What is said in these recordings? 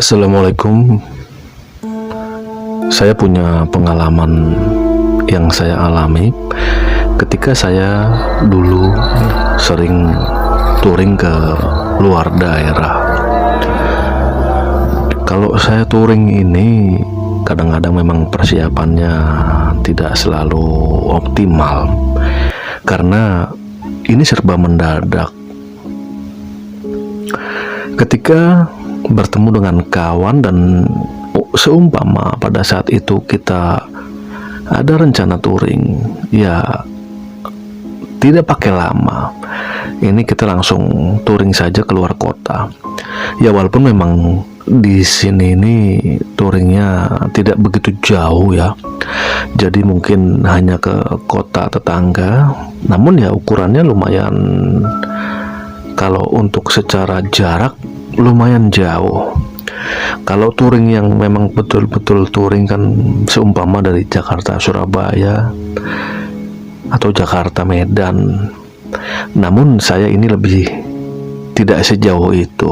Assalamualaikum. Saya punya pengalaman yang saya alami ketika saya dulu sering touring ke luar daerah. Kalau saya touring ini kadang-kadang memang persiapannya tidak selalu optimal karena ini serba mendadak. Ketika bertemu dengan kawan dan seumpama pada saat itu kita ada rencana touring, ya tidak pakai lama. Ini kita langsung touring saja keluar kota. Ya walaupun memang di sini ini touringnya tidak begitu jauh ya. Jadi mungkin hanya ke kota tetangga. Namun ya ukurannya lumayan, kalau untuk secara jarak lumayan jauh. Kalau touring yang memang betul-betul touring kan seumpama dari Jakarta Surabaya atau Jakarta Medan. Namun saya ini lebih tidak sejauh itu.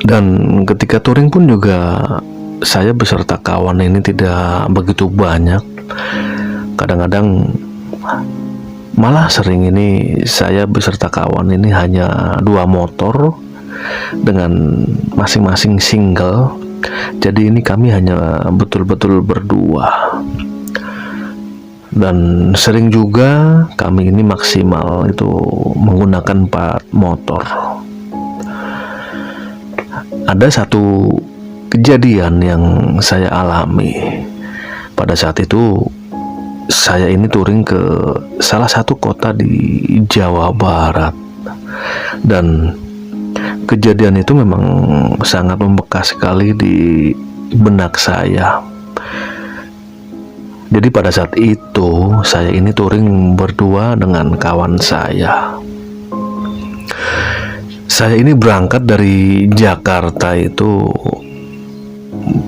Dan ketika touring pun juga saya beserta kawan ini tidak begitu banyak. Kadang-kadang malah sering ini saya beserta kawan ini hanya 2 motor dengan masing-masing single. Jadi ini kami hanya betul-betul berdua. Dan sering juga kami ini maksimal itu menggunakan 4 motor. Ada satu kejadian yang saya alami. Pada saat itu saya ini touring ke salah satu kota di Jawa Barat, dan kejadian itu memang sangat membekas sekali di benak saya. Jadi pada saat itu saya ini touring berdua dengan kawan saya. Saya ini berangkat dari Jakarta itu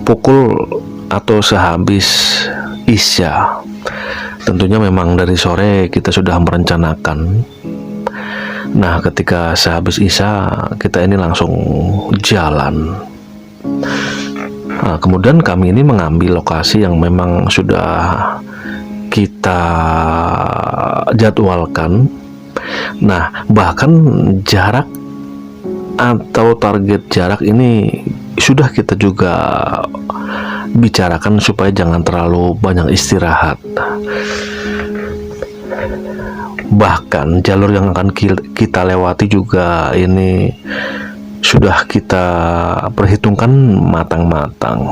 pukul atau sehabis Isya. Tentunya memang dari sore kita sudah merencanakan. Nah, ketika sehabis Isya kita ini langsung jalan. Nah, kemudian kami ini mengambil lokasi yang memang sudah kita jadwalkan. Nah, bahkan jarak atau target jarak ini sudah kita juga bicarakan supaya jangan terlalu banyak istirahat. Bahkan jalur yang akan kita lewati juga ini sudah kita perhitungkan matang-matang.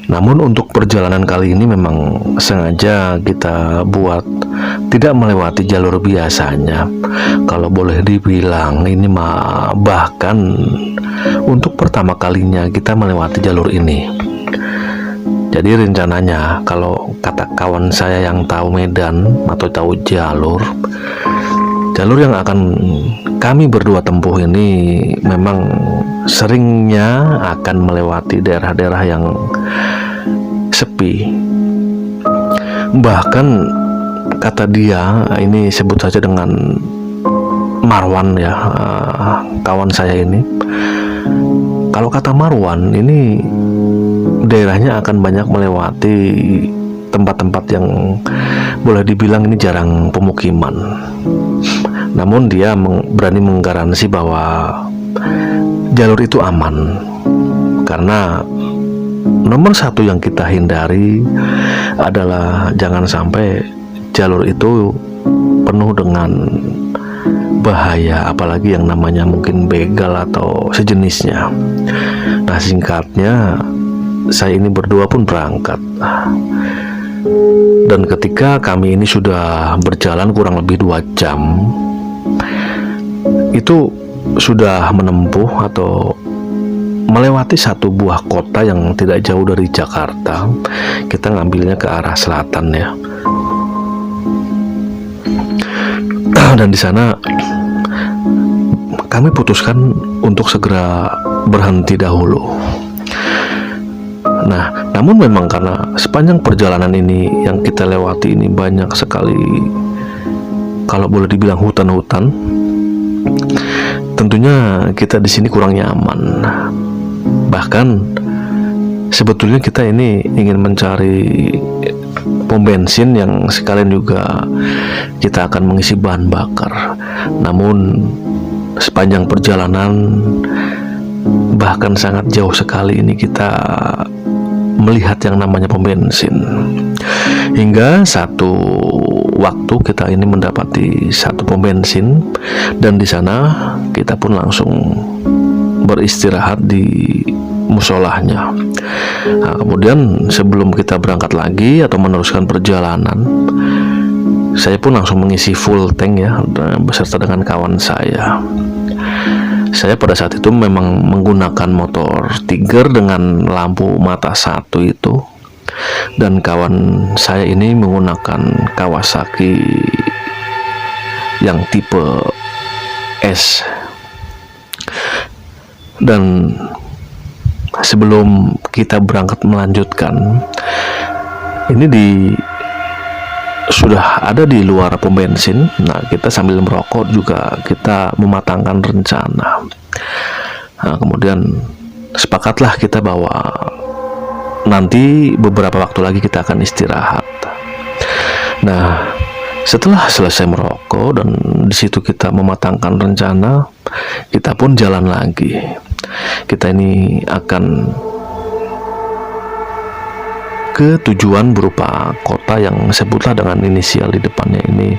Namun untuk perjalanan kali ini memang sengaja kita buat tidak melewati jalur biasanya. Kalau boleh dibilang ini bahkan untuk pertama kalinya kita melewati jalur ini. Jadi rencananya kalau kata kawan saya yang tahu Medan atau tahu jalur yang akan kami berdua tempuh ini memang seringnya akan melewati daerah-daerah yang sepi. Bahkan kata dia, ini sebut saja dengan Marwan ya, kawan saya ini. Kalau kata Marwan ini daerahnya akan banyak melewati tempat-tempat yang boleh dibilang ini jarang pemukiman. Namun dia berani menggaransi bahwa jalur itu aman, karena nomor satu yang kita hindari adalah jangan sampai jalur itu penuh dengan bahaya, apalagi yang namanya mungkin begal atau sejenisnya. Nah, singkatnya saya ini berdua pun berangkat. Dan ketika kami ini sudah berjalan kurang lebih 2 jam, itu sudah menempuh atau melewati satu buah kota yang tidak jauh dari Jakarta. Kita ngambilnya ke arah selatan ya. Dan di sana kami putuskan untuk segera berhenti dahulu. Nah, namun memang karena sepanjang perjalanan ini yang kita lewati ini banyak sekali, kalau boleh dibilang hutan-hutan, tentunya kita di sini kurang nyaman. Bahkan sebetulnya kita ini ingin mencari pom bensin yang sekalian juga kita akan mengisi bahan bakar. Namun sepanjang perjalanan, bahkan sangat jauh sekali ini, kita melihat yang namanya pom bensin. Hingga satu waktu kita ini mendapati satu pom bensin, dan di sana kita pun langsung beristirahat di musolahnya. Nah, kemudian sebelum kita berangkat lagi atau meneruskan perjalanan, saya pun langsung mengisi full tank ya, beserta dengan kawan saya. Saya pada saat itu memang menggunakan motor Tiger dengan lampu mata satu itu, dan kawan saya ini menggunakan Kawasaki yang tipe S. Dan sebelum kita berangkat melanjutkan, ini sudah ada di luar pom bensin. Nah, kita sambil merokok juga kita mematangkan rencana. Nah, kemudian sepakatlah kita bahwa nanti beberapa waktu lagi kita akan istirahat. Nah, setelah selesai merokok dan di situ kita mematangkan rencana, kita pun jalan lagi. Kita ini akan ke tujuan berupa kota yang sebutlah dengan inisial di depannya ini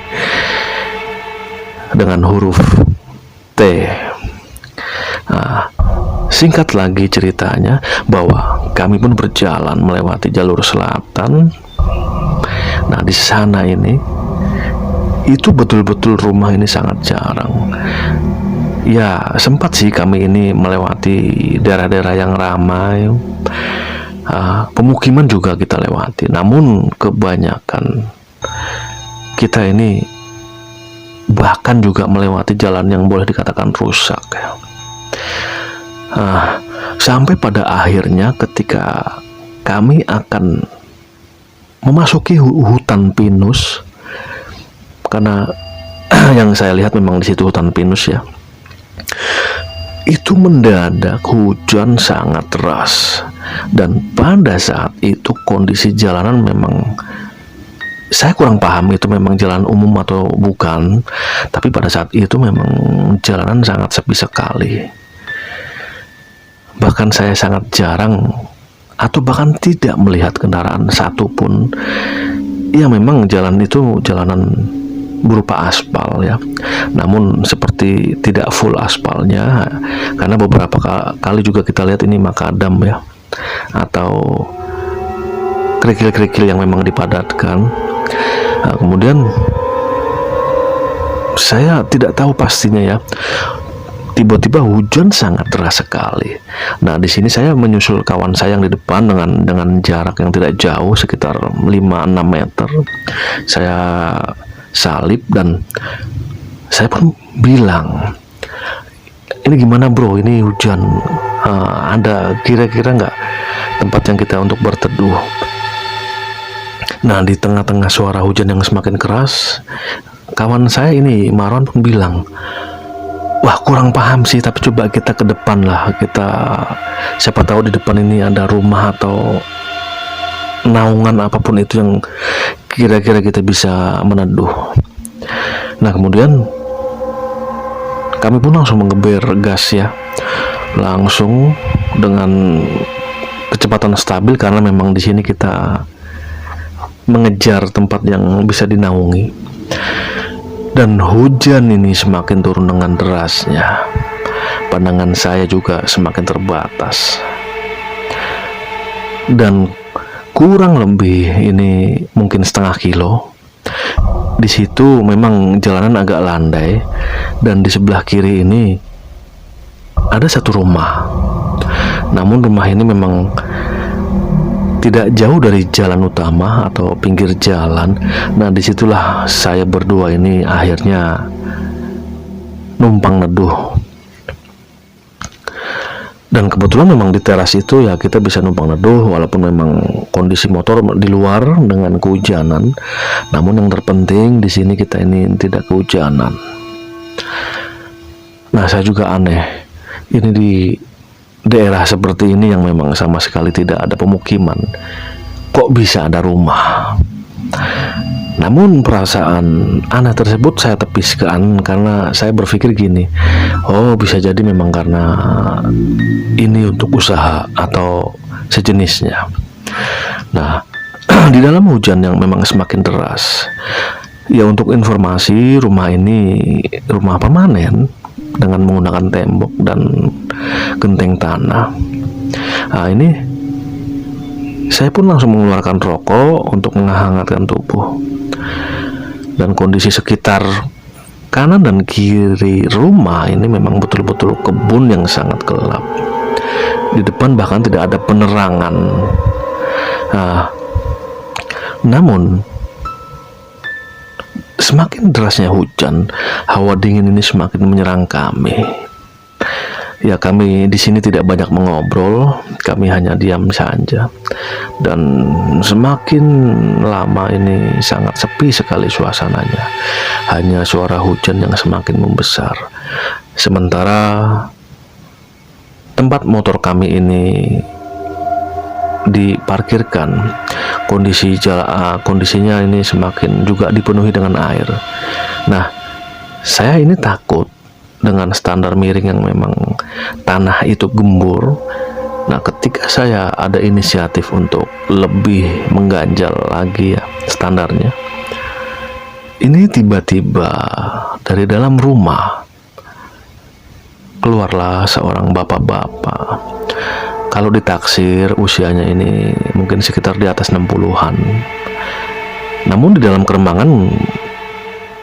dengan huruf T. Nah, singkat lagi ceritanya bahwa kami pun berjalan melewati jalur selatan. Nah, di sana ini itu betul-betul rumah ini sangat jarang. Ya, sempat sih kami ini melewati daerah-daerah yang ramai. Pemukiman juga kita lewati, namun kebanyakan kita ini bahkan juga melewati jalan yang boleh dikatakan rusak ya. Sampai pada akhirnya ketika kami akan memasuki hutan pinus, karena yang saya lihat memang di situ hutan pinus ya, itu mendadak hujan sangat deras. Dan pada saat itu kondisi jalanan memang, saya kurang paham itu memang jalan umum atau bukan, tapi pada saat itu memang jalanan sangat sepi sekali. Bahkan saya sangat jarang atau bahkan tidak melihat kendaraan satupun. Ya, memang jalan itu jalanan berupa aspal ya, namun seperti tidak full aspalnya, karena beberapa kali juga kita lihat ini makadam ya, atau kerikil-kerikil yang memang dipadatkan. Nah, kemudian saya tidak tahu pastinya ya, tiba-tiba hujan sangat deras sekali. Nah, di sini saya menyusul kawan saya yang di depan dengan jarak yang tidak jauh, sekitar 5-6 meter. Saya salib dan saya pun bilang, ini gimana bro, ini hujan, ada kira-kira nggak tempat yang kita untuk berteduh? Nah, di tengah-tengah suara hujan yang semakin keras, kawan saya ini Marwan pun bilang, wah kurang paham sih, tapi coba kita ke depan lah, kita siapa tahu di depan ini ada rumah atau naungan apapun itu yang kira-kira kita bisa meneduh. Nah, kemudian kami pun langsung mengeber gas ya, langsung dengan kecepatan stabil, karena memang di sini kita mengejar tempat yang bisa dinaungi. Dan hujan ini semakin turun dengan derasnya. Pandangan saya juga semakin terbatas. Dan kurang lebih ini mungkin setengah kilo. Di situ memang jalanan agak landai, dan di sebelah kiri ini ada satu rumah. Namun rumah ini memang tidak jauh dari jalan utama atau pinggir jalan. Nah, disitulah saya berdua ini akhirnya numpang neduh. Dan kebetulan memang di teras itu ya kita bisa numpang neduh, walaupun memang kondisi motor di luar dengan kehujanan. Namun yang terpenting di sini kita ini tidak kehujanan. Nah, saya juga aneh. Ini di daerah seperti ini yang memang sama sekali tidak ada pemukiman, kok bisa ada rumah? Namun perasaan aneh tersebut saya tepiskan karena saya berpikir gini, oh bisa jadi memang karena ini untuk usaha atau sejenisnya. Nah, di dalam hujan yang memang semakin deras, ya untuk informasi, rumah ini rumah permanen dengan menggunakan tembok dan genteng tanah. Nah, ini saya pun langsung mengeluarkan rokok untuk menghangatkan tubuh. Dan kondisi sekitar kanan dan kiri rumah ini memang betul-betul kebun yang sangat gelap. Di depan bahkan tidak ada penerangan. Nah, namun semakin derasnya hujan, hawa dingin ini semakin menyerang kami. Ya, kami di sini tidak banyak mengobrol, kami hanya diam saja. Dan semakin lama ini sangat sepi sekali suasananya. Hanya suara hujan yang semakin membesar. Sementara tempat motor kami ini diparkirkan, kondisinya ini semakin juga dipenuhi dengan air. Nah, saya ini takut dengan standar miring yang memang tanah itu gembur. Nah, ketika saya ada inisiatif untuk lebih mengganjal lagi ya standarnya, ini tiba-tiba dari dalam rumah keluarlah seorang bapak-bapak. Kalau ditaksir usianya ini mungkin sekitar di atas 60-an. Namun di dalam kerembangan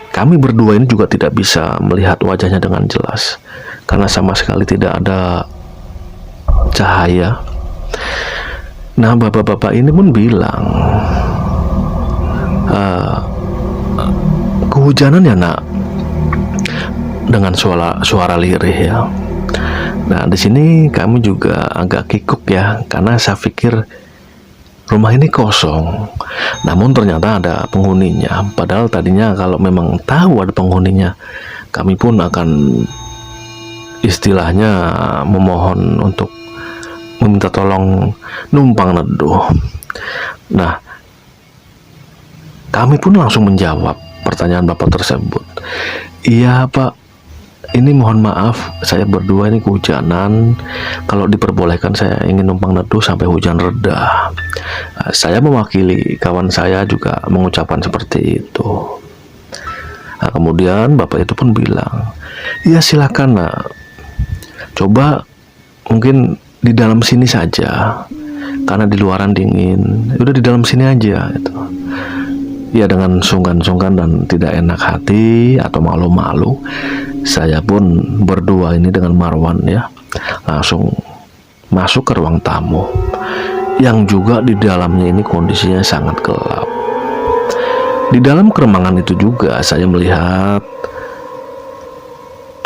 kami berdua ini juga tidak bisa melihat wajahnya dengan jelas karena sama sekali tidak ada cahaya. Nah, bapak-bapak ini pun bilang, kehujanan ya nak, dengan suara lirih ya. Nah, di sini kami juga agak kikuk ya, karena saya pikir rumah ini kosong. Namun ternyata ada penghuninya. Padahal tadinya kalau memang tahu ada penghuninya, kami pun akan istilahnya memohon untuk meminta tolong numpang neduh. Nah, kami pun langsung menjawab pertanyaan bapak tersebut. Iya pak, ini mohon maaf, saya berdua ini kehujanan. Kalau diperbolehkan saya ingin numpang neduh sampai hujan reda. Saya mewakili kawan saya juga mengucapkan seperti itu. Nah, kemudian bapak itu pun bilang, iya silakan nak, coba mungkin di dalam sini saja, karena di luaran dingin. Udah di dalam sini aja gitu. Ya, dengan sungkan-sungkan dan tidak enak hati atau malu-malu, saya pun berdua ini dengan Marwan ya langsung masuk ke ruang tamu yang juga di dalamnya ini kondisinya sangat gelap. Di dalam kerembangan itu juga saya melihat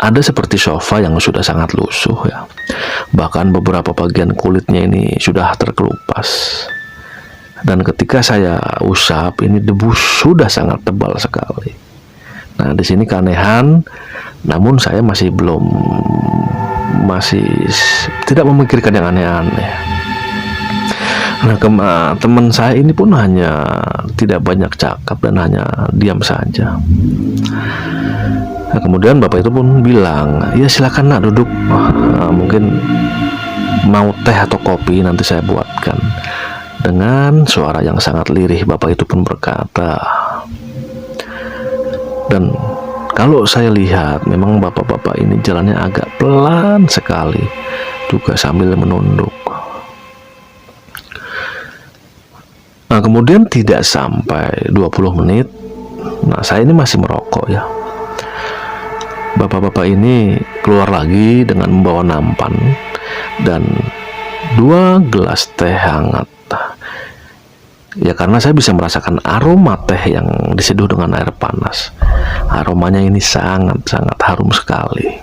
ada seperti sofa yang sudah sangat lusuh ya. Bahkan beberapa bagian kulitnya ini sudah terkelupas. Dan ketika saya usap, ini debu sudah sangat tebal sekali. Nah, di sini keanehan, namun saya masih tidak memikirkan yang aneh-aneh. Nah, teman saya ini pun hanya tidak banyak cakap dan hanya diam saja. Nah, kemudian bapak itu pun bilang, ya silakan nak duduk. Mungkin mau teh atau kopi nanti saya buatkan. Dengan suara yang sangat lirih bapak itu pun berkata, dan kalau saya lihat memang bapak-bapak ini jalannya agak pelan sekali, juga sambil menunduk. Nah, kemudian tidak sampai 20 menit, nah saya ini masih merokok ya, bapak-bapak ini keluar lagi dengan membawa nampan dan 2 gelas teh hangat. Ya, karena saya bisa merasakan aroma teh yang diseduh dengan air panas. Aromanya ini sangat-sangat harum sekali.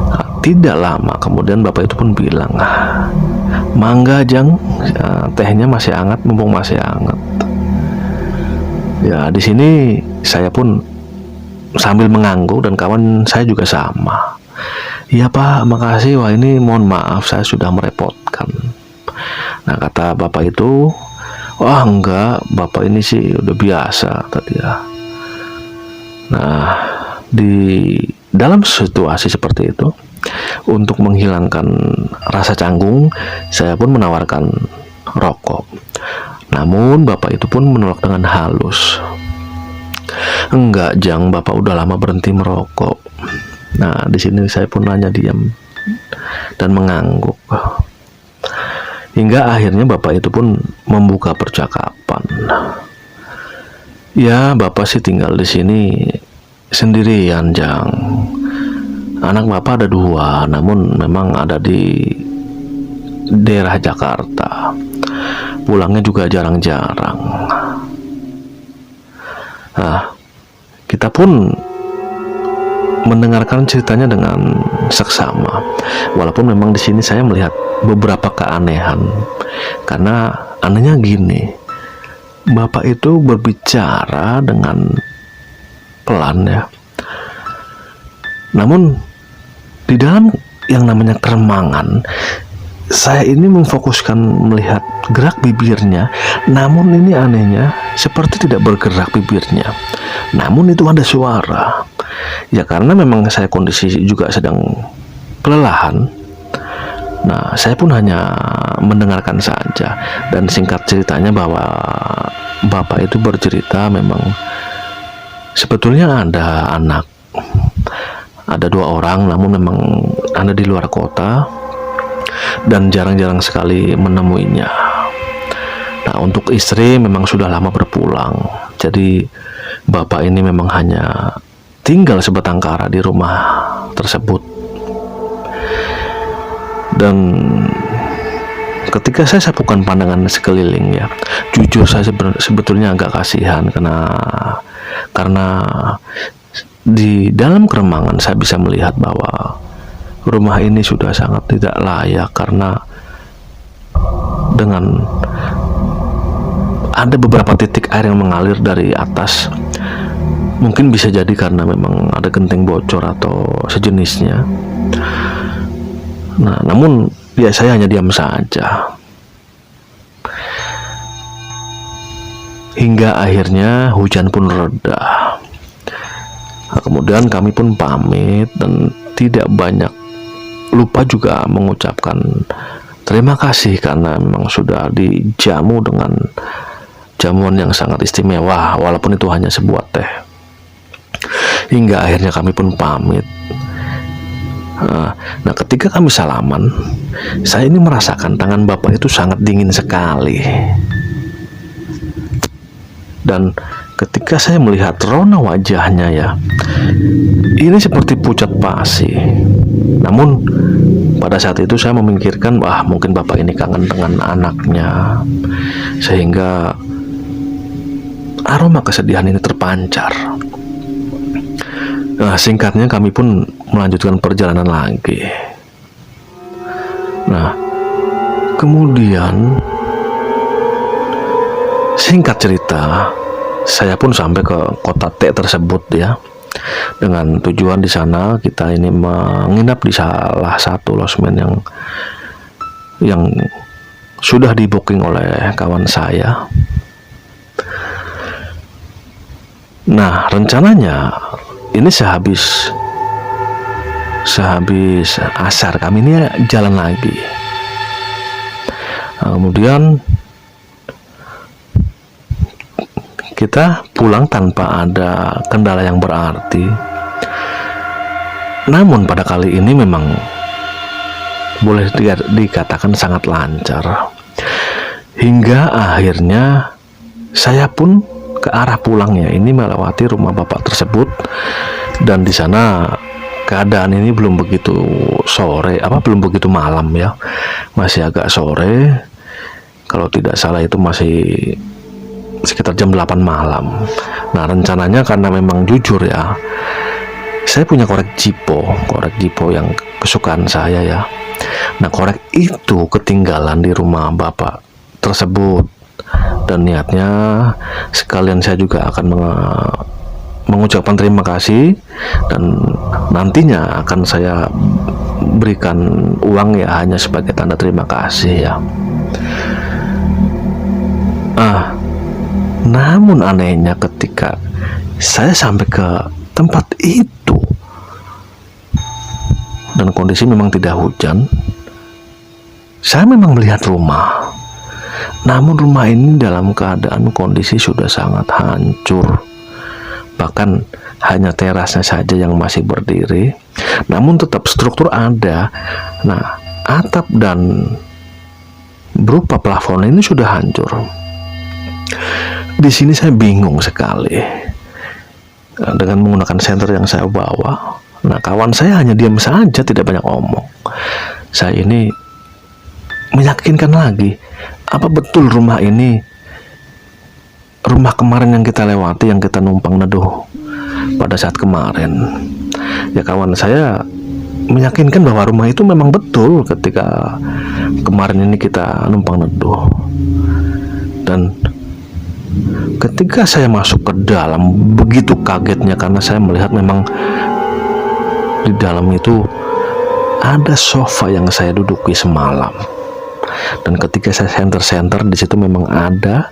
Nah, tidak lama kemudian bapak itu pun bilang, mangga jang, ya, tehnya masih hangat, mumpung masih hangat. Ya, di sini saya pun sambil mengangguk, dan kawan saya juga sama. Iya Pak, makasih. Wah ini mohon maaf saya sudah merepotkan. Nah kata bapak itu, wah enggak, bapak ini sih udah biasa tadi ya. Nah di dalam situasi seperti itu, untuk menghilangkan rasa canggung, saya pun menawarkan rokok. Namun bapak itu pun menolak dengan halus. Enggak, Jang, bapak udah lama berhenti merokok. Nah, di sini saya pun hanya diam dan mengangguk. Hingga akhirnya bapak itu pun membuka percakapan. Ya, bapak sih tinggal di sini sendirian, Jang. Anak bapak ada 2, namun memang ada di daerah Jakarta. Pulangnya juga jarang-jarang. Nah, kita pun mendengarkan ceritanya dengan seksama. Walaupun memang di sini saya melihat beberapa keanehan. Karena anehnya gini, bapak itu berbicara dengan pelan ya. Namun di dalam yang namanya keremangan, saya ini memfokuskan melihat gerak bibirnya. Namun ini anehnya, seperti tidak bergerak bibirnya. Namun itu ada suara. Ya karena memang saya kondisi juga sedang kelelahan. Nah saya pun hanya mendengarkan saja. Dan singkat ceritanya bahwa bapak itu bercerita memang sebetulnya ada anak, ada 2 orang, namun memang ada di luar kota dan jarang-jarang sekali menemuinya. Nah untuk istri memang sudah lama berpulang. Jadi bapak ini memang hanya tinggal sebatang kara di rumah tersebut. Dan ketika saya sapukan pandangan sekeliling ya, jujur saya sebetulnya agak kasihan karena di dalam keremangan saya bisa melihat bahwa rumah ini sudah sangat tidak layak, karena dengan ada beberapa titik air yang mengalir dari atas. Mungkin bisa jadi karena memang ada genteng bocor atau sejenisnya. Nah, namun ya saya hanya diam saja. Hingga akhirnya hujan pun reda. Nah, kemudian kami pun pamit dan tidak banyak lupa juga mengucapkan terima kasih karena memang sudah dijamu dengan jamuan yang sangat istimewa, walaupun itu hanya sebuah teh. Hingga akhirnya kami pun pamit. Nah ketika kami salaman, saya ini merasakan tangan bapak itu sangat dingin sekali. Dan ketika saya melihat rona wajahnya ya, ini seperti pucat pasi. Namun pada saat itu saya memikirkan, wah mungkin bapak ini kangen dengan anaknya, sehingga aroma kesedihan ini terpancar. Nah singkatnya kami pun melanjutkan perjalanan lagi. Nah kemudian singkat cerita, saya pun sampai ke kota T tersebut ya, dengan tujuan di sana kita ini menginap di salah satu losmen yang sudah di booking oleh kawan saya. Nah rencananya ini sehabis asar kami ini jalan lagi. Nah, kemudian kita pulang tanpa ada kendala yang berarti. Namun pada kali ini memang boleh dikatakan sangat lancar. Hingga akhirnya saya pun ke arah pulangnya ini melewati rumah bapak tersebut, dan di sana keadaan ini belum begitu belum begitu malam ya, masih agak sore. Kalau tidak salah itu masih sekitar jam 8 malam. Nah rencananya karena memang jujur ya, saya punya korek Jipo yang kesukaan saya ya. Nah korek itu ketinggalan di rumah bapak tersebut, dan niatnya sekalian saya juga akan mengucapkan terima kasih, dan nantinya akan saya berikan uang ya, hanya sebagai tanda terima kasih ya. Namun anehnya ketika saya sampai ke tempat itu dan kondisi memang tidak hujan, saya memang melihat rumah. Namun rumah ini dalam keadaan kondisi sudah sangat hancur. Bahkan hanya terasnya saja yang masih berdiri, namun tetap struktur ada. Nah, atap dan berupa plafon ini sudah hancur. Di sini saya bingung sekali dengan menggunakan senter yang saya bawa. Nah, kawan saya hanya diam saja, tidak banyak omong. Saya ini meyakinkan lagi, apa betul rumah ini rumah kemarin yang kita lewati, yang kita numpang neduh pada saat kemarin? Ya, kawan saya meyakinkan bahwa rumah itu memang betul ketika kemarin ini kita numpang neduh. Dan ketika saya masuk ke dalam, begitu kagetnya karena saya melihat memang di dalam itu ada sofa yang saya duduki semalam. Dan ketika saya senter-senter, di situ memang ada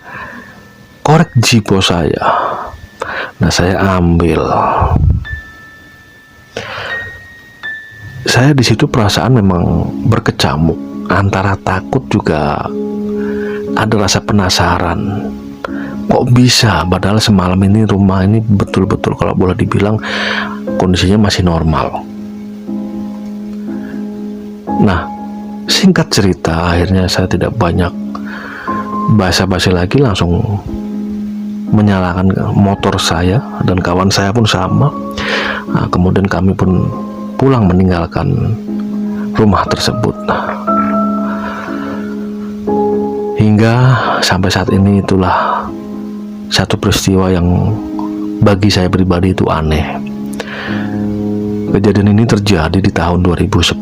korek Zippo saya. Nah, saya ambil. Saya di situ perasaan memang berkecamuk, antara takut juga ada rasa penasaran. Kok bisa, padahal semalam ini rumah ini betul-betul kalau boleh dibilang kondisinya masih normal. Nah, singkat cerita, akhirnya saya tidak banyak basa-basi lagi, langsung menyalakan motor saya, dan kawan saya pun sama. Nah, kemudian kami pun pulang meninggalkan rumah tersebut. Hingga sampai saat ini, itulah satu peristiwa yang bagi saya pribadi itu aneh. Kejadian ini terjadi di tahun 2010.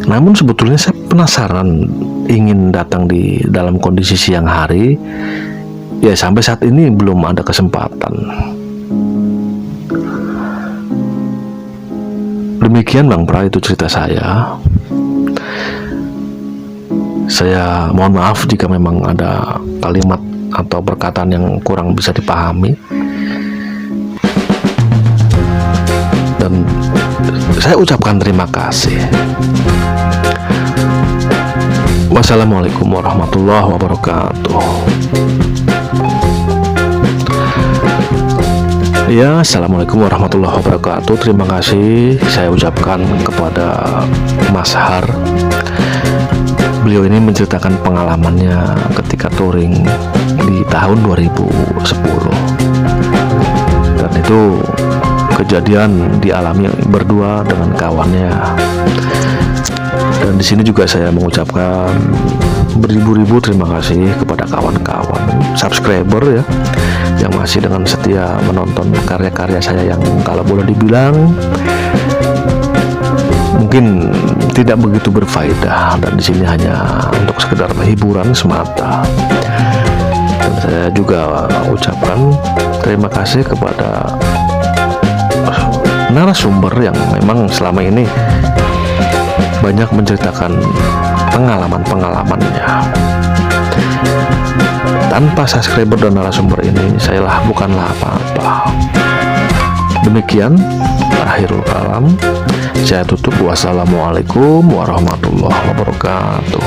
Namun sebetulnya saya penasaran, ingin datang di dalam kondisi siang hari. Ya, sampai saat ini belum ada kesempatan. Demikian Bang Pra, itu cerita saya. Saya mohon maaf jika memang ada kalimat atau perkataan yang kurang bisa dipahami. Dan saya ucapkan terima kasih. Wassalamualaikum warahmatullahi wabarakatuh. Ya, assalamualaikum warahmatullahi wabarakatuh. Terima kasih saya ucapkan kepada Mas Har. Beliau ini menceritakan pengalamannya ketika touring di tahun 2010. Dan itu kejadian dialami berdua dengan kawannya. Dan di sini juga saya mengucapkan beribu-ribu terima kasih kepada kawan-kawan subscriber ya, yang masih dengan setia menonton karya-karya saya yang kalau boleh dibilang mungkin tidak begitu berfaedah, dan di sini hanya untuk sekedar hiburan semata. Dan saya juga ucapkan terima kasih kepada narasumber yang memang selama ini banyak menceritakan pengalaman-pengalamannya. Tanpa subscriber dan narasumber ini, saya bukanlah apa-apa. Demikian akhirul kalam. Saya tutup. Wassalamualaikum warahmatullahi wabarakatuh.